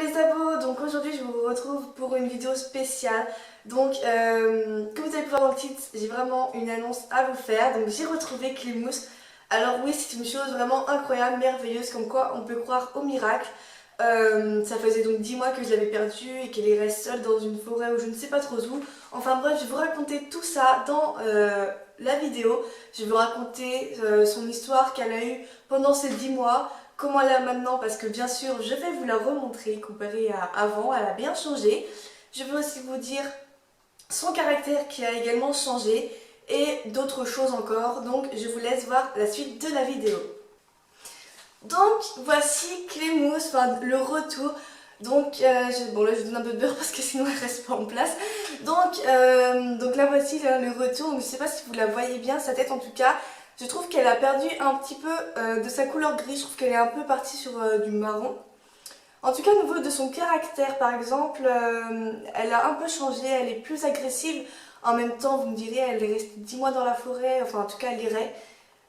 les abos, donc aujourd'hui je vous retrouve pour une vidéo spéciale. Donc comme vous avez pu voir dans le titre, j'ai vraiment une annonce à vous faire. Donc j'ai retrouvé Clémousse. Alors oui, c'est une chose vraiment incroyable, merveilleuse, comme quoi on peut croire au miracle. Ça faisait donc 10 mois que je l'avais perdue et qu'elle reste seule dans une forêt ou je ne sais pas trop où. Enfin bref, je vais vous raconter tout ça dans la vidéo. Je vais vous raconter son histoire qu'elle a eue pendant ces 10 mois. Comment elle est maintenant, parce que bien sûr je vais vous la remontrer comparée à avant, elle a bien changé. Je vais aussi vous dire son caractère qui a également changé et d'autres choses encore. Donc je vous laisse voir la suite de la vidéo. Donc voici Clémousse, enfin le retour. Donc bon là je donne un peu de beurre parce que sinon elle reste pas en place. Donc là voici le retour. Donc, je sais pas si vous la voyez bien, sa tête en tout cas. Je trouve qu'elle a perdu un petit peu de sa couleur gris, je trouve qu'elle est un peu partie sur du marron. En tout cas au niveau de son caractère par exemple, elle a un peu changé, elle est plus agressive. En même temps vous me direz, elle est restée 10 mois dans la forêt, enfin en tout cas elle irait.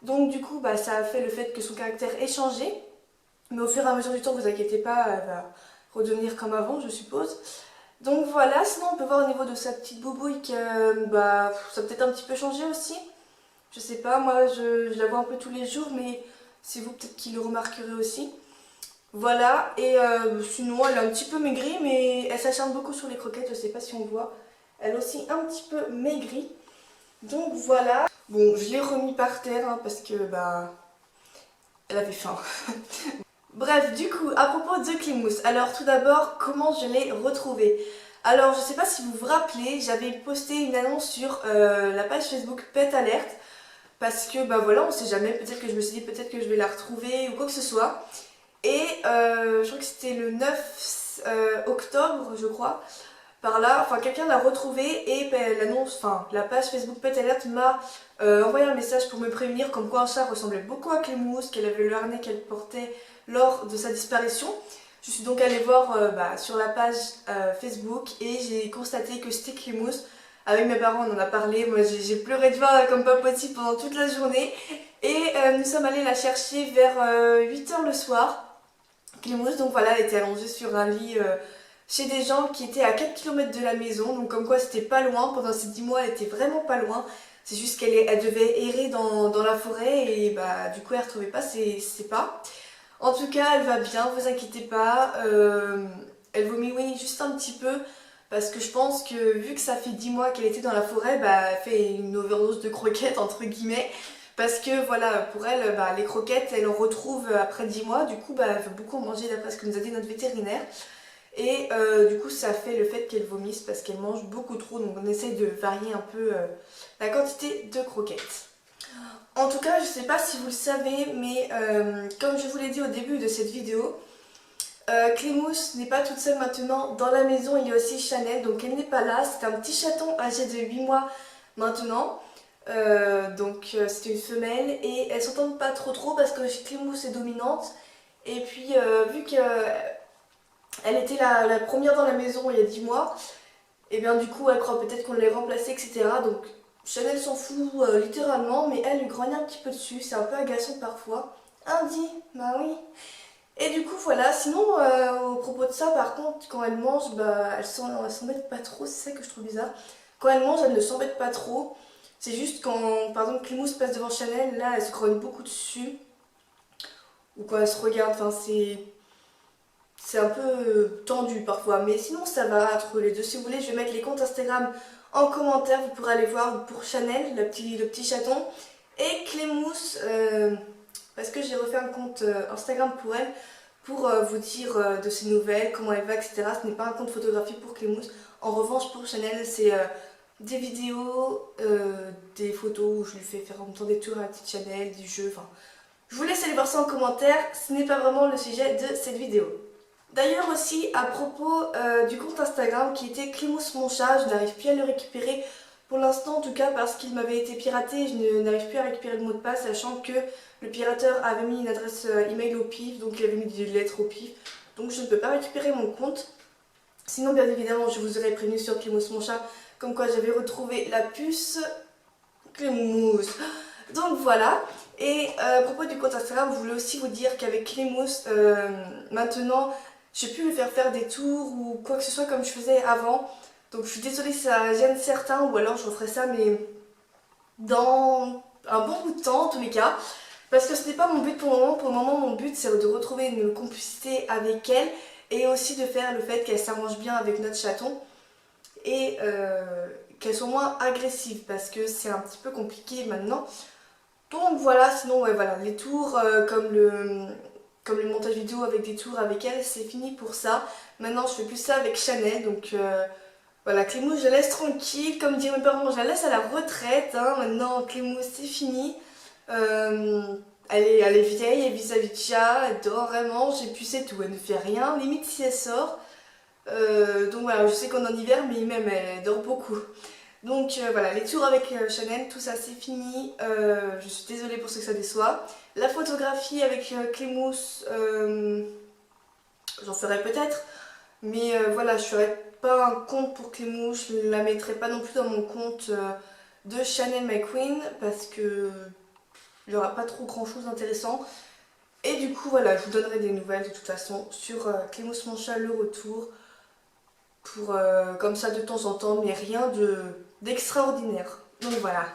Donc du coup ça a fait le fait que son caractère ait changé. Mais au fur et à mesure du temps, vous inquiétez pas, elle va redevenir comme avant je suppose. Donc voilà, sinon on peut voir au niveau de sa petite boubouille que ça a peut-être un petit peu changé aussi. Je sais pas, moi je la vois un peu tous les jours, mais c'est vous peut-être qui le remarquerez aussi. Voilà, et sinon elle est un petit peu maigrie, mais elle s'acharne beaucoup sur les croquettes, je sais pas si on voit. Elle est aussi un petit peu maigrie. Donc voilà. Bon, je l'ai remis par terre parce que elle avait faim. Bref, du coup, à propos de Clémousse, alors tout d'abord, comment je l'ai retrouvée? Alors, je sais pas si vous vous rappelez, j'avais posté une annonce sur la page Facebook Pet Alert. Parce que voilà, on sait jamais, peut-être que je me suis dit peut-être que je vais la retrouver ou quoi que ce soit. Et je crois que c'était le 9 octobre, je crois, par là, enfin quelqu'un l'a retrouvée et l'annonce, enfin la page Facebook Pet Alert m'a envoyé un message pour me prévenir comme quoi un chat ressemblait beaucoup à Clémousse, qu'elle avait le harnais qu'elle portait lors de sa disparition. Je suis donc allée voir sur la page Facebook et j'ai constaté que c'était Clémousse. Avec mes parents, on en a parlé. Moi, j'ai pleuré de joie comme pas possible pendant toute la journée. Et nous sommes allés la chercher vers 8 h le soir. Clémousse, donc voilà, elle était allongée sur un lit chez des gens qui étaient à 4 km de la maison. Donc, comme quoi, c'était pas loin. Pendant ces 10 mois, elle était vraiment pas loin. C'est juste qu'elle devait errer dans la forêt et du coup, elle retrouvait pas ses pas. En tout cas, elle va bien, vous inquiétez pas. Elle vomit, oui, juste un petit peu. Parce que je pense que vu que ça fait 10 mois qu'elle était dans la forêt, elle fait une overdose de croquettes entre guillemets. Parce que voilà, pour elle, les croquettes, elle en retrouve après 10 mois. Du coup, elle veut beaucoup en manger d'après ce que nous a dit notre vétérinaire. Et du coup, ça fait le fait qu'elle vomisse parce qu'elle mange beaucoup trop. Donc on essaye de varier un peu la quantité de croquettes. En tout cas, je sais pas si vous le savez, mais comme je vous l'ai dit au début de cette vidéo, Clémousse n'est pas toute seule maintenant dans la maison, il y a aussi Chanel, donc elle n'est pas là, c'est un petit chaton âgé de 8 mois maintenant, c'est une femelle et elles s'entendent pas trop parce que Clémousse est dominante et puis vu qu'elle était la première dans la maison il y a 10 mois, et bien du coup elle croit peut-être qu'on l'ait remplacée etc. Donc Chanel s'en fout littéralement, mais elle lui grogne un petit peu dessus, c'est un peu agaçant parfois. Indie, bah oui. Et du coup voilà, sinon au propos de ça par contre quand elle mange, elle s'embête pas trop, c'est ça que je trouve bizarre. Quand elle mange elle ne s'embête pas trop, c'est juste quand par exemple Clémousse passe devant Chanel, là elle se grogne beaucoup dessus. Ou quand elle se regarde, enfin c'est un peu tendu parfois, mais sinon ça va entre les deux. Si vous voulez je vais mettre les comptes Instagram en commentaire, vous pourrez aller voir pour Chanel, le petit chaton, et Clémousse, parce que j'ai refait un compte Instagram pour elle, pour vous dire de ses nouvelles, comment elle va, etc. Ce n'est pas un compte photographique pour Clémousse. En revanche, pour Chanel, c'est des vidéos, des photos où je lui fais faire en même temps des tours à la petite Chanel, du jeu, enfin... Je vous laisse aller voir ça en commentaire, ce n'est pas vraiment le sujet de cette vidéo. D'ailleurs aussi, à propos du compte Instagram qui était Clémousse mon chat, je n'arrive plus à le récupérer pour l'instant, en tout cas parce qu'il m'avait été piraté, je n'arrive plus à récupérer le mot de passe, sachant que le pirateur avait mis une adresse email au pif, donc il avait mis des lettres au pif, donc je ne peux pas récupérer mon compte. Sinon, bien évidemment, je vous aurais prévenu sur Clémousse mon chat, comme quoi j'avais retrouvé la puce Clémousse. Donc voilà. Et à propos du compte Instagram, je voulais aussi vous dire qu'avec Clémousse, maintenant, j'ai pu lui faire des tours ou quoi que ce soit comme je faisais avant. Donc je suis désolée si ça gêne certains, ou alors je referai ça mais dans un bon bout de temps en tous les cas. Parce que ce n'est pas mon but pour le moment. Pour le moment, mon but c'est de retrouver une complicité avec elle et aussi de faire le fait qu'elle s'arrange bien avec notre chaton et qu'elle soit moins agressive parce que c'est un petit peu compliqué maintenant. Donc voilà, sinon ouais voilà, les tours comme le montage vidéo avec des tours avec elle, c'est fini pour ça. Maintenant je fais plus ça avec Chanel, donc voilà, Clémousse je la laisse tranquille, comme diraient mes parents, je la laisse à la retraite, hein. Maintenant Clémousse c'est fini. Euh, elle est vieille, elle vit sa vie de chat, elle dort, elle mange et puis c'est tout, elle ne fait rien, limite si elle sort. Donc voilà, je sais qu'on est en hiver, mais même elle dort beaucoup. Donc voilà, les tours avec Chanel, tout ça c'est fini. Je suis désolée pour ce que ça déçoit. La photographie avec Clémousse, j'en ferai peut-être. Mais voilà, je ferai pas un compte pour Clémousse, je la mettrai pas non plus dans mon compte de Chanel McQueen parce que il n'y aura pas trop grand chose d'intéressant. Et du coup voilà, je vous donnerai des nouvelles de toute façon sur Clémousse mon chat, le retour. Pour comme ça de temps en temps, mais rien d'extraordinaire. Donc voilà.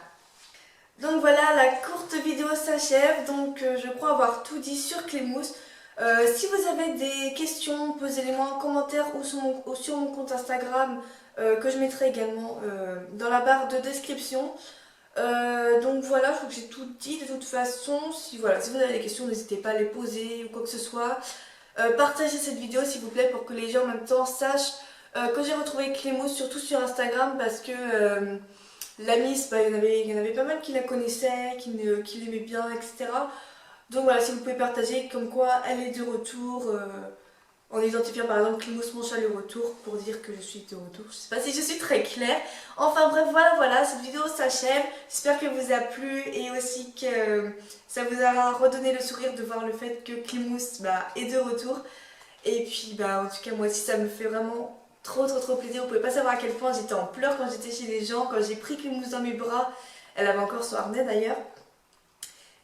Donc voilà, la courte vidéo s'achève. Donc je crois avoir tout dit sur Clémousse. Si vous avez des questions, posez-les-moi en commentaire ou sur mon compte Instagram que je mettrai également dans la barre de description. Donc voilà, je crois que j'ai tout dit de toute façon. Si, voilà, si vous avez des questions, n'hésitez pas à les poser ou quoi que ce soit. Partagez cette vidéo s'il vous plaît pour que les gens en même temps sachent que j'ai retrouvé Clémousse, surtout sur Instagram parce que la Miss, bah, il y en avait pas mal qui la connaissaient, qui l'aimaient bien, etc. Donc voilà, si vous pouvez partager comme quoi elle est de retour, en identifiant par exemple Clémousse mon chat le retour pour dire que je suis de retour. Je sais pas si je suis très claire. Enfin bref, voilà, cette vidéo s'achève. J'espère qu'elle vous a plu et aussi que ça vous a redonné le sourire de voir le fait que Clémousse bah, est de retour. Et puis bah en tout cas moi aussi ça me fait vraiment trop plaisir. Vous pouvez pas savoir à quel point j'étais en pleurs quand j'étais chez les gens, quand j'ai pris Clémousse dans mes bras. Elle avait encore son harnais d'ailleurs.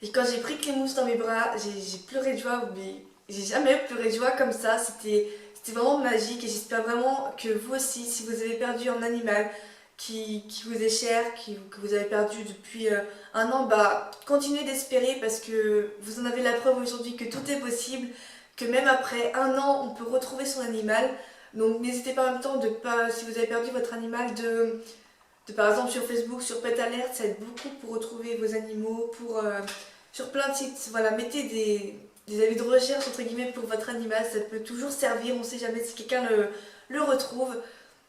Et quand j'ai pris Clémousse dans mes bras, j'ai pleuré de joie, mais j'ai jamais pleuré de joie comme ça. C'était vraiment magique et j'espère vraiment que vous aussi, si vous avez perdu un animal qui vous est cher, que vous avez perdu depuis un an, bah continuez d'espérer parce que vous en avez la preuve aujourd'hui que tout est possible, que même après un an, on peut retrouver son animal. Donc n'hésitez pas en même temps de pas, si vous avez perdu votre animal, par exemple sur Facebook, sur Pet Alert, ça aide beaucoup pour retrouver vos animaux, sur plein de sites. Voilà, mettez des avis de recherche entre guillemets pour votre animal, ça peut toujours servir, on sait jamais si quelqu'un le retrouve.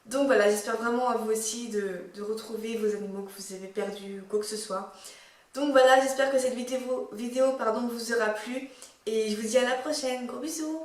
Donc voilà, j'espère vraiment à vous aussi de retrouver vos animaux que vous avez perdus ou quoi que ce soit. Donc voilà, j'espère que cette vidéo pardon, vous aura plu et je vous dis à la prochaine. Gros bisous!